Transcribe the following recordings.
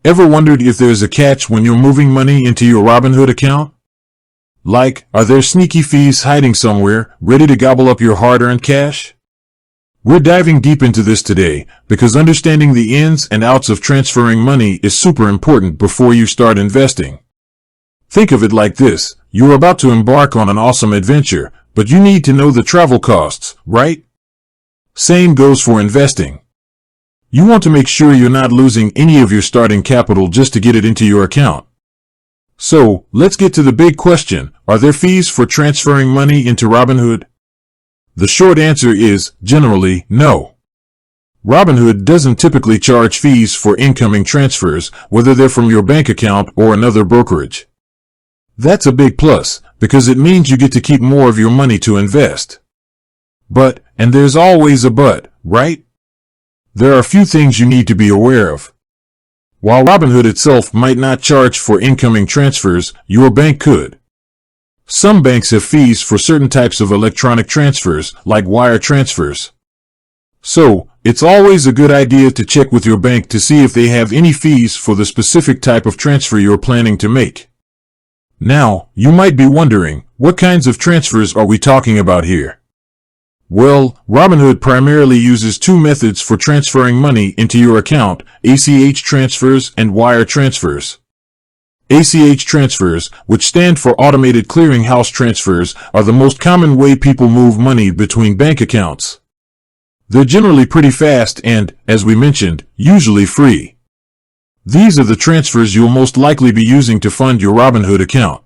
Ever wondered if there's a catch when you're moving money into your Robinhood account? Like, are there sneaky fees hiding somewhere, ready to gobble up your hard-earned cash? We're diving deep into this today, because understanding the ins and outs of transferring money is super important before you start investing. Think of it like this: you're about to embark on an awesome adventure, but you need to know the travel costs, right? Same goes for investing. You want to make sure you're not losing any of your starting capital just to get it into your account. So, let's get to the big question: are there fees for transferring money into Robinhood? The short answer is, generally, no. Robinhood doesn't typically charge fees for incoming transfers, whether they're from your bank account or another brokerage. That's a big plus, because it means you get to keep more of your money to invest. But, and there's always a but, right? There are a few things you need to be aware of. While Robinhood itself might not charge for incoming transfers, your bank could. Some banks have fees for certain types of electronic transfers, like wire transfers. So, it's always a good idea to check with your bank to see if they have any fees for the specific type of transfer you're planning to make. Now, you might be wondering, what kinds of transfers are we talking about here? Well, Robinhood primarily uses two methods for transferring money into your account: ACH transfers and wire transfers. ACH transfers, which stand for Automated Clearinghouse Transfers, are the most common way people move money between bank accounts. They're generally pretty fast and, as we mentioned, usually free. These are the transfers you'll most likely be using to fund your Robinhood account.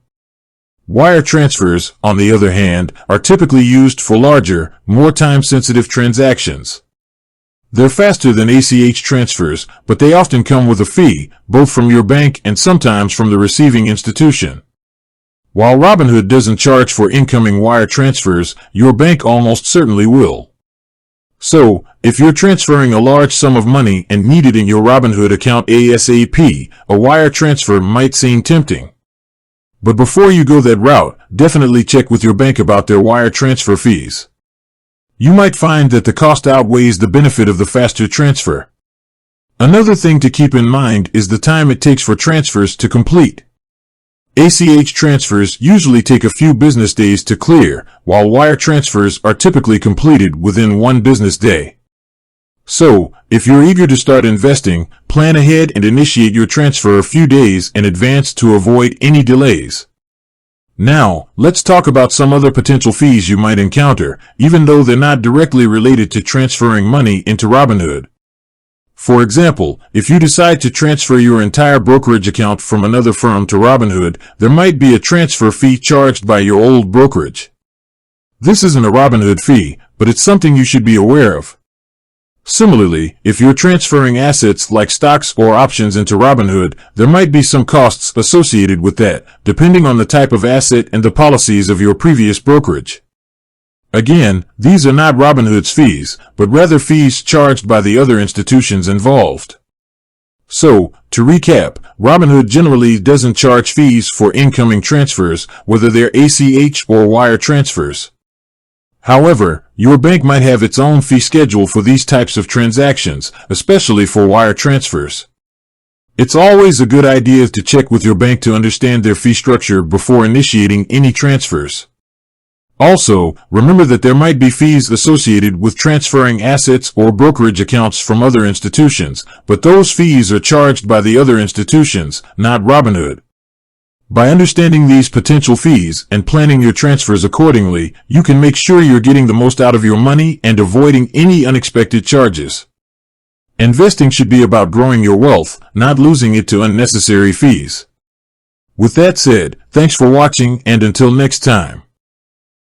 Wire transfers, on the other hand, are typically used for larger, more time-sensitive transactions. They're faster than ACH transfers, but they often come with a fee, both from your bank and sometimes from the receiving institution. While Robinhood doesn't charge for incoming wire transfers, your bank almost certainly will. So, if you're transferring a large sum of money and need it in your Robinhood account ASAP, a wire transfer might seem tempting. But before you go that route, definitely check with your bank about their wire transfer fees. You might find that the cost outweighs the benefit of the faster transfer. Another thing to keep in mind is the time it takes for transfers to complete. ACH transfers usually take a few business days to clear, while wire transfers are typically completed within one business day. So, if you're eager to start investing, plan ahead and initiate your transfer a few days in advance to avoid any delays. Now, let's talk about some other potential fees you might encounter, even though they're not directly related to transferring money into Robinhood. For example, if you decide to transfer your entire brokerage account from another firm to Robinhood, there might be a transfer fee charged by your old brokerage. This isn't a Robinhood fee, but it's something you should be aware of. Similarly, if you're transferring assets like stocks or options into Robinhood, there might be some costs associated with that, depending on the type of asset and the policies of your previous brokerage. Again, these are not Robinhood's fees, but rather fees charged by the other institutions involved. So, to recap, Robinhood generally doesn't charge fees for incoming transfers, whether they're ACH or wire transfers. However, your bank might have its own fee schedule for these types of transactions, especially for wire transfers. It's always a good idea to check with your bank to understand their fee structure before initiating any transfers. Also, remember that there might be fees associated with transferring assets or brokerage accounts from other institutions, but those fees are charged by the other institutions, not Robinhood. By understanding these potential fees and planning your transfers accordingly, you can make sure you're getting the most out of your money and avoiding any unexpected charges. Investing should be about growing your wealth, not losing it to unnecessary fees. With that said, thanks for watching, and until next time.